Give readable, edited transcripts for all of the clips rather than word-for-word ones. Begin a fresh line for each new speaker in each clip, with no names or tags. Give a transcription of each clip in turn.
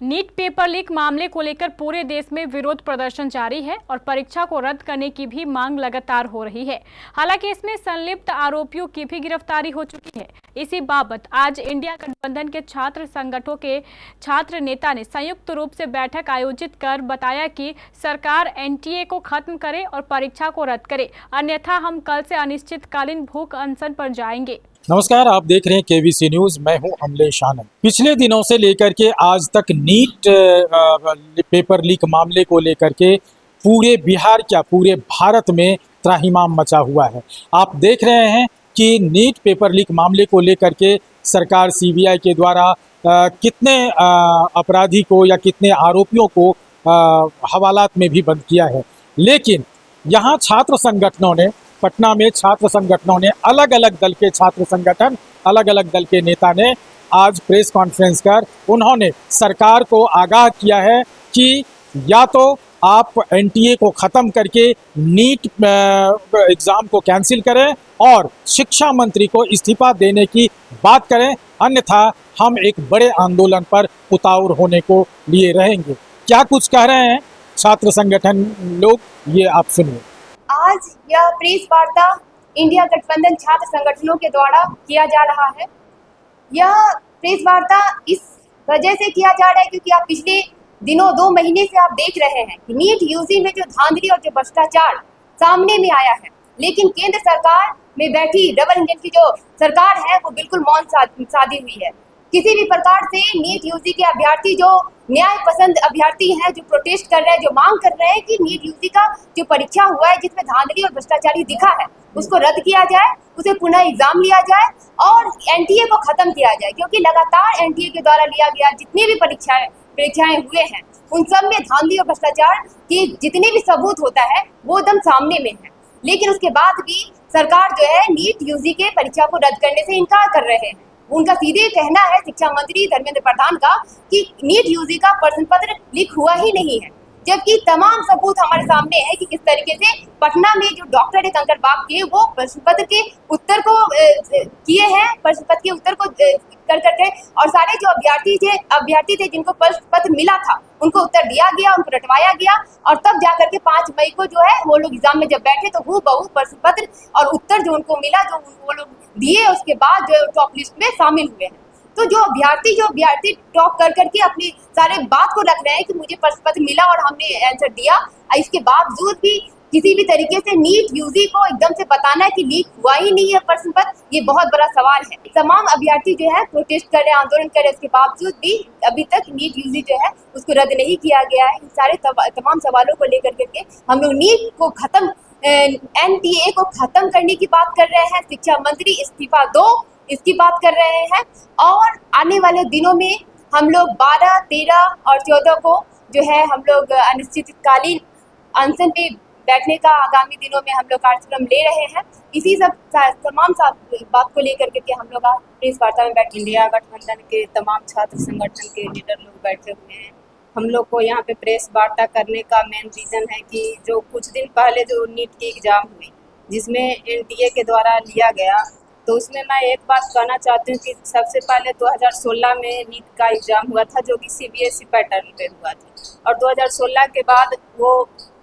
NEET paper leak मामले को लेकर पूरे देश में विरोध प्रदर्शन जारी है और परीक्षा को रद्द करने की भी मांग लगातार हो रही है। हालांकि इसमें संलिप्त आरोपियों की भी गिरफ्तारी हो चुकी है। इसी बाबत आज इंडिया गठबंधन के छात्र संगठनों के छात्र नेता ने संयुक्त रूप से बैठक आयोजित कर बताया कि सरकार एनटीए को खत्म करे और परीक्षा को रद्द करे, अन्यथा हम कल से अनिश्चितकालीन भूख अनशन पर जाएंगे।
नमस्कार, आप देख रहे हैं केवीसी न्यूज। मैं हूं अमलेश आनंद। पिछले दिनों से लेकर के आज तक नीट पेपर लीक मामले को लेकर के पूरे बिहार क्या पूरे भारत में त्राहिमाम मचा हुआ है। आप देख रहे हैं कि नीट पेपर लीक मामले को लेकर के सरकार सीबीआई के द्वारा कितने अपराधी को या कितने आरोपियों को हवालात में भी बंद किया है। लेकिन यहाँ छात्र संगठनों ने, पटना में छात्र संगठनों ने, अलग अलग दल के छात्र संगठन, अलग अलग दल के नेता ने आज प्रेस कॉन्फ्रेंस कर उन्होंने सरकार को आगाह किया है कि या तो आप एनटीए को ख़त्म करके नीट एग्ज़ाम को कैंसिल करें और शिक्षा मंत्री को इस्तीफा देने की बात करें, अन्यथा हम एक बड़े आंदोलन पर उतावल होने को लिए रहेंगे। क्या कुछ कह रहे हैं छात्र संगठन लोग, ये आप सुनिए।
आज यह प्रेस वार्ता इंडिया गठबंधन छात्र संगठनों के द्वारा किया जा रहा है। यह प्रेस वार्ता इस वजह से किया जा रहा है क्योंकि आप पिछले दिनों 2 महीने से आप देख रहे हैं कि नीट यूजी में जो धांधली और जो भ्रष्टाचार सामने में आया है, लेकिन केंद्र सरकार में बैठी डबल इंजन की जो सरकार है वो बिल्कुल मौन साधी हुई है। किसी भी प्रकार से नीट यूजी के अभ्यर्थी जो न्याय पसंद अभ्यर्थी हैं, जो प्रोटेस्ट कर रहे हैं, जो मांग कर रहे हैं कि नीट यूजी का जो परीक्षा हुआ है जिसमें धांधली और भ्रष्टाचारी दिखा है उसको रद्द किया जाए, उसे पुनः एग्जाम लिया जाए और एनटीए को खत्म किया जाए, क्योंकि लगातार एनटीए के द्वारा लिया गया जितनी भी परीक्षाएं हुए हैं उन सब में धांधली और भ्रष्टाचार की जितने भी सबूत होता है वो एकदम सामने में है। लेकिन उसके बाद भी सरकार जो है नीट यूजी के परीक्षा को रद्द करने से इनकार कर रहे हैं। उनका सीधे कहना है शिक्षा मंत्री धर्मेंद्र प्रधान का कि नीट यूजी का प्रश्न पत्र लीक हुआ ही नहीं है, जबकि तमाम सबूत हमारे सामने है कि किस तरीके से पटना में जो डॉक्टर कंकड़बाग के वो प्रश्न पत्र के उत्तर को किए हैं, प्रश्न पत्र के उत्तर को कर करके, और सारे जो अभ्यर्थी थे जिनको प्रश्न पत्र मिला था उनको उत्तर दिया गया, उनको रटवाया गया और तब जाकर के 5 मई को जो है वो लोग एग्जाम में जब बैठे तो हूबहू प्रश्न पत्र और उत्तर जो उनको मिला, जो वो लोग दिए, उसके बाद जो टॉप लिस्ट में शामिल हुए हैं। तो जो अभ्यर्थी टॉप कर करके अपनी सारे बात को रख रहे हैं कि मुझे प्रश्न पत्र मिला और हमने आंसर दिया, इसके बावजूद भी किसी भी तरीके से नीट यूजी को एकदम से बताना है कि लीक हुआ ही नहीं है प्रश्न पत्र, ये बहुत बड़ा सवाल है। तमाम अभ्यर्थी जो है प्रोटेस्ट कर रहे हैं, आंदोलन कर रहे हैं, उसके बावजूद भी अभी तक नीट यूजी जो है उसको रद्द नहीं किया गया है। इन सारे तमाम सवालों को लेकर करके हम लोग नीट को खत्म, एनटीए को खत्म करने की बात कर रहे हैं। शिक्षा मंत्री इस्तीफा दो, इसकी बात कर रहे हैं और आने वाले दिनों में हम लोग 12, 13 और 14 को जो है हम लोग अनिश्चितकालीन अनशन पे बैठने का आगामी दिनों में हम लोग कार्यक्रम ले रहे हैं। इसी सब तमाम बात को लेकर के हम लोग प्रेस वार्ता में बैठे।
इंडिया गठबंधन के तमाम छात्र संगठन के लीडर लोग बैठे हुए हैं। हम लोग को यहाँ पे प्रेस वार्ता करने का मेन रीज़न है कि जो कुछ दिन पहले जो नीट की एग्ज़ाम हुई जिसमें एनटीए के द्वारा लिया गया, तो उसमें मैं एक बात कहना चाहती हूँ कि सबसे पहले 2016 में नीट का एग्ज़ाम हुआ था जो कि सीबीएसई पैटर्न पे हुआ था, और 2016 के बाद वो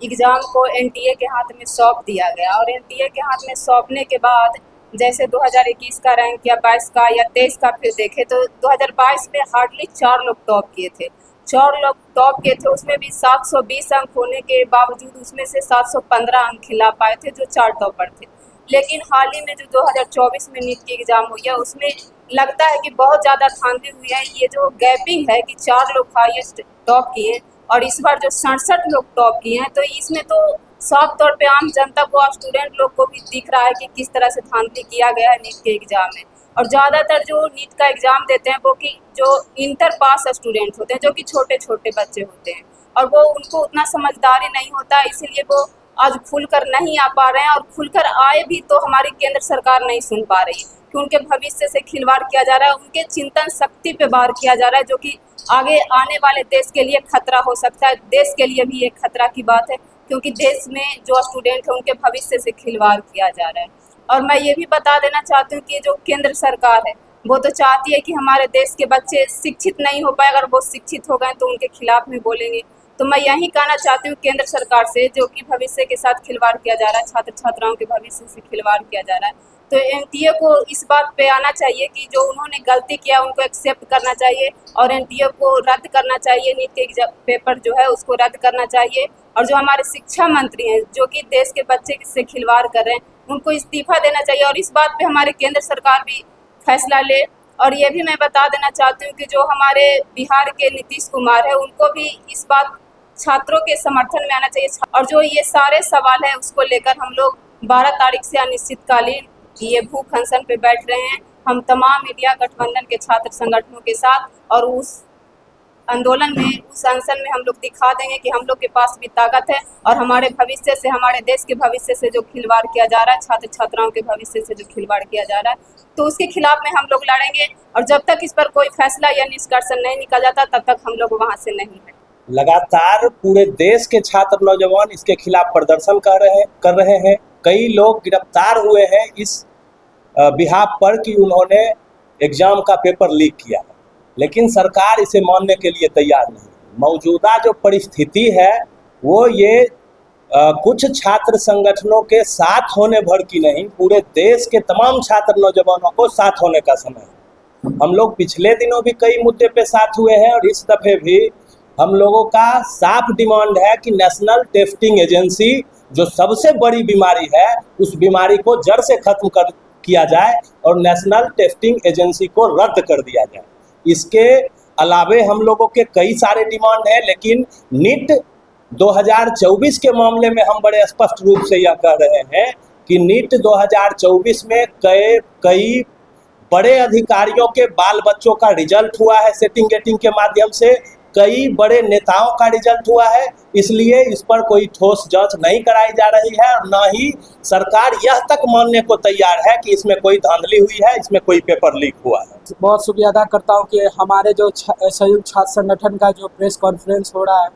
एग्ज़ाम को एनटीए के हाथ में सौंप दिया गया, और एनटीए के हाथ में सौंपने के बाद जैसे 2021 का रैंक या 22 का या 23 का फिर देखे तो 2022 में हार्डली 4 लोग टॉप किए थे, 4 लोग टॉप किए थे। उसमें भी 720 अंक होने के बावजूद उसमें से 715 अंक खिला पाए थे जो 4 टॉपर थे। लेकिन हाल ही में जो 2024 में नीट की एग्ज़ाम हुई है उसमें लगता है कि बहुत ज़्यादा धांधली हुई है। ये जो गैपिंग है कि 4 लोग हाईएस्ट टॉप किए और इस बार जो 67 लोग टॉप किए हैं, तो इसमें तो साफ तौर पे आम जनता को और स्टूडेंट लोग को भी दिख रहा है कि किस तरह से धांधली किया गया है नीट के एग्ज़ाम में। और ज़्यादातर जो नीट का एग्ज़ाम देते हैं वो कि जो इंटर पास स्टूडेंट होते हैं, जो कि छोटे छोटे बच्चे होते हैं, और वो उनको उतना समझदारी नहीं होता, इसीलिए वो आज खुलकर नहीं आ पा रहे हैं, और खुलकर आए भी तो हमारी केंद्र सरकार नहीं सुन पा रही है कि उनके भविष्य से खिलवाड़ किया जा रहा है, उनके चिंतन शक्ति पे वार किया जा रहा है, जो कि आगे आने वाले देश के लिए खतरा हो सकता है। देश के लिए भी एक खतरा की बात है क्योंकि देश में जो स्टूडेंट है उनके भविष्य से खिलवाड़ किया जा रहा है। और मैं ये भी बता देना चाहती हूँ कि जो केंद्र सरकार है वो तो चाहती है कि हमारे देश के बच्चे शिक्षित नहीं हो पाए, अगर वो शिक्षित हो गए तो उनके खिलाफ में बोलेंगे। तो मैं यही कहना चाहती हूँ केंद्र सरकार से, जो कि भविष्य के साथ खिलवाड़ किया जा रहा है, छात्र छात्राओं के भविष्य से खिलवाड़ किया जा रहा है, तो एनटीए को इस बात पे आना चाहिए कि जो उन्होंने गलती किया उनको एक्सेप्ट करना चाहिए और एनटीए को रद्द करना चाहिए। नीट के एग्जाम पेपर जो है उसको रद्द करना चाहिए। और जो हमारे शिक्षा मंत्री हैं जो कि देश के बच्चे से खिलवाड़ कर रहे हैं, उनको इस्तीफा देना चाहिए और इस बात पे हमारे केंद्र सरकार भी फैसला ले। और ये भी मैं बता देना चाहती हूँ कि जो हमारे बिहार के नीतीश कुमार है, उनको भी इस बात छात्रों के समर्थन में आना चाहिए। और जो ये सारे सवाल है उसको लेकर हम लोग 12 तारीख से अनिश्चितकालीन ये भूख अनशन पे बैठ रहे हैं, हम तमाम इंडिया गठबंधन के छात्र संगठनों के साथ। और उस आंदोलन में, उस अनशन में हम लोग दिखा देंगे कि हम लोग के पास भी ताकत है और हमारे भविष्य से, हमारे देश के भविष्य से जो खिलवाड़ किया जा रहा है, छात्र छात्राओं के भविष्य से जो खिलवाड़ किया जा रहा है, तो उसके खिलाफ में हम लोग लड़ेंगे। और जब तक इस पर कोई फैसला या निष्कर्षण नहीं निकल जाता तब तक हम लोग वहाँ से नहीं हटेंगे।
लगातार पूरे देश के छात्र नौजवान इसके खिलाफ प्रदर्शन कर रहे हैं। कई लोग गिरफ्तार हुए हैं इस बिहाफ पर कि उन्होंने एग्जाम का पेपर लीक किया है, लेकिन सरकार इसे मानने के लिए तैयार नहीं। मौजूदा जो परिस्थिति है वो ये कुछ छात्र संगठनों के साथ होने भर की नहीं, पूरे देश के तमाम छात्र नौजवानों को साथ होने का समय है। हम लोग पिछले दिनों भी कई मुद्दे पे साथ हुए हैं और इस दफे भी हम लोगों का साफ डिमांड है कि नेशनल टेस्टिंग एजेंसी, जो सबसे बड़ी बीमारी है, उस बीमारी को जड़ से खत्म किया जाए और नेशनल टेस्टिंग एजेंसी को रद्द कर दिया जाए। इसके अलावे हम लोगों के कई सारे डिमांड हैं, लेकिन नीट 2024 के मामले में हम बड़े स्पष्ट रूप से यह कह रहे हैं कि नीट 2024 में कई बड़े अधिकारियों के बाल बच्चों का रिजल्ट हुआ है सेटिंग गेटिंग के माध्यम से, कई बड़े नेताओं का रिजल्ट हुआ है, इसलिए इस पर कोई ठोस जांच नहीं कराई जा रही है और न ही सरकार यह तक मानने को तैयार है कि इसमें कोई धांधली हुई है, इसमें कोई पेपर लीक हुआ है।
बहुत शुक्रिया अदा करता हूँ कि हमारे जो संयुक्त छात्र संगठन का जो प्रेस कॉन्फ्रेंस हो रहा है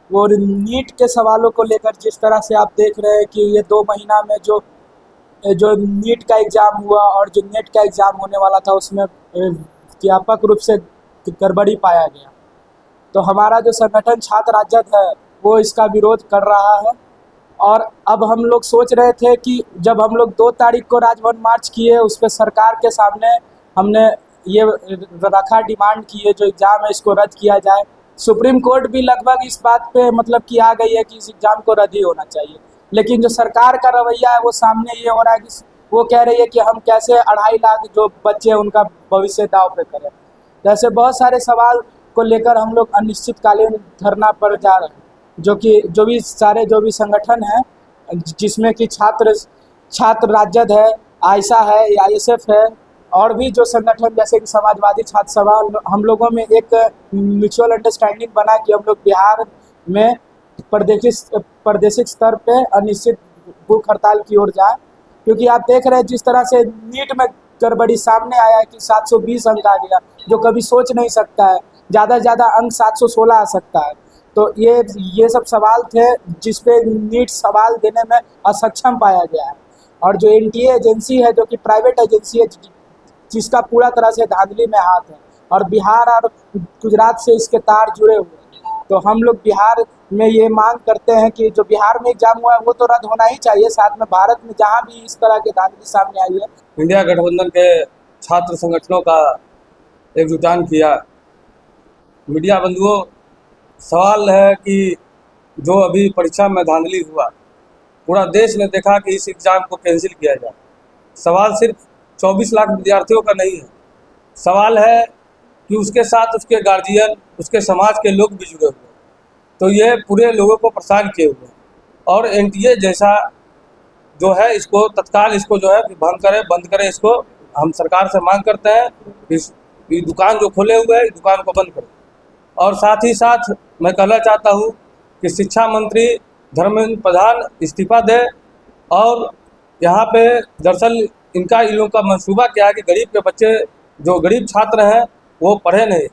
वो नीट के सवालों को लेकर, जिस तरह से आप देख रहे हैं कि ये 2 महीना में जो नीट का एग्ज़ाम हुआ और जो नेट का एग्ज़ाम होने वाला था उसमें व्यापक रूप से गड़बड़ी पाया गया, तो हमारा जो संगठन छात्र राजद है वो इसका विरोध कर रहा है। और अब हम लोग सोच रहे थे कि जब हम लोग 2 तारीख को राजभवन मार्च किए, उस पर सरकार के सामने हमने ये रखा डिमांड की है जो एग्ज़ाम है इसको रद्द किया जाए। सुप्रीम कोर्ट भी लगभग इस बात पे मतलब कि आ गई है कि इस एग्ज़ाम को रद्द ही होना चाहिए, लेकिन जो सरकार का रवैया है वो सामने ये हो रहा है कि वो कह रही है कि हम कैसे 2.5 लाख जो बच्चे हैं उनका भविष्य दांव पे करें। जैसे बहुत सारे सवाल को लेकर हम लोग अनिश्चितकालीन धरना पर जा रहे हैं, जो भी संगठन हैं, जिसमें कि छात्र राजद है, आयशा है, आईएसएफ है और भी जो संगठन जैसे कि समाजवादी छात्र सभा, हम लोगों में एक म्यूचुअल अंडरस्टैंडिंग बना कि हम लोग बिहार में प्रादेशिक स्तर पे अनिश्चित भूख हड़ताल की ओर जाए। क्योंकि आप देख रहे हैं जिस तरह से नीट में गड़बड़ी सामने आया है कि 720 अंक आ गया, जो कभी सोच नहीं सकता है, ज़्यादा से ज़्यादा अंक 716 आ सकता है। तो ये सब सवाल थे जिस पे नीट सवाल देने में असक्षम पाया गया है। और जो एनटीए एजेंसी है जो कि प्राइवेट एजेंसी है जिसका पूरा तरह से धांधली में हाथ है और बिहार और गुजरात से इसके तार जुड़े हुए हैं, तो हम लोग बिहार में ये मांग करते हैं कि जो बिहार में एग्जाम हुआ है वो तो रद्द होना ही चाहिए। साथ में भारत में जहाँ भी इस तरह की धांधली सामने आई है,
इंडिया गठबंधन के छात्र संगठनों का एकजुटान किया। मीडिया बंधुओं, सवाल है कि जो अभी परीक्षा में धांधली हुआ, पूरा देश ने देखा कि इस एग्ज़ाम को कैंसिल किया जाए। सवाल सिर्फ 24 लाख विद्यार्थियों का नहीं है, सवाल है कि उसके साथ उसके गार्जियन, उसके समाज के लोग भी जुड़े हुए हैं। तो ये पूरे लोगों को परेशान किए हुए हैं और एनटीए जैसा जो है इसको तत्काल इसको जो है बंद करें। इसको हम सरकार से मांग करते हैं, इस दुकान जो खोले हुए हैं इस दुकान को बंद करें। और साथ ही साथ मैं कहना चाहता हूँ कि शिक्षा मंत्री धर्मेंद्र प्रधान इस्तीफा दे। और यहाँ पे दरअसल इन लोगों का मंसूबा क्या है कि गरीब के बच्चे, जो गरीब छात्र हैं वो पढ़े नहीं,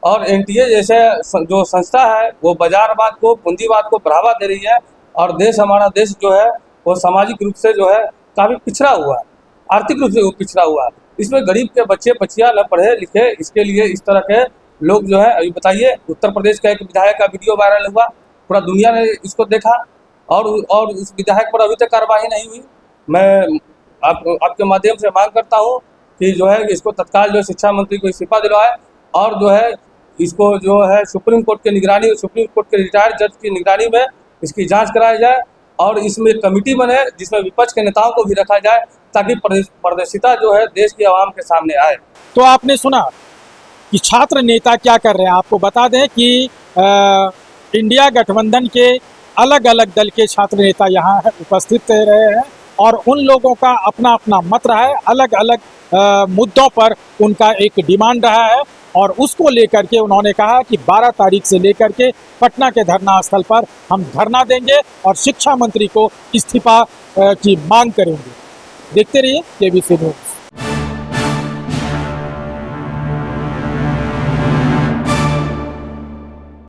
और एनटीए जैसे जो संस्था है वो बाजारवाद को, पूंजीवाद को बढ़ावा दे रही है। और हमारा देश जो है वो सामाजिक रूप से जो है काफ़ी पिछड़ा हुआ है, आर्थिक रूप से वो पिछड़ा हुआ है। इसमें गरीब के बच्चे बच्चियां न पढ़े लिखे, इसके लिए इस तरह के लोग जो है, अभी बताइए उत्तर प्रदेश का एक विधायक का वीडियो वायरल हुआ, पूरा दुनिया ने इसको देखा और उस विधायक पर अभी तक कार्रवाई नहीं हुई। मैं आपके माध्यम से मांग करता हूँ कि जो है इसको तत्काल जो शिक्षा मंत्री को इस्तीफा दिलवाए और जो है इसको जो है सुप्रीम कोर्ट की निगरानी, सुप्रीम कोर्ट के रिटायर्ड जज की निगरानी में इसकी जांच कराई जाए और इसमें कमेटी बने जिसमें विपक्ष के नेताओं को भी रखा जाए ताकि पारदर्शिता जो है देश की आवाम के सामने आए।
तो आपने सुना कि छात्र नेता क्या कर रहे हैं। आपको बता दें कि इंडिया गठबंधन के अलग अलग दल के छात्र नेता यहाँ उपस्थित रहे हैं और उन लोगों का अपना अपना मत रहा है, अलग अलग मुद्दों पर उनका एक डिमांड रहा है और उसको लेकर के उन्होंने कहा कि 12 तारीख से लेकर के पटना के धरना स्थल पर हम धरना देंगे और शिक्षा मंत्री को इस्तीफा की मांग करेंगे। देखते रहिए केबीसी न्यूज़।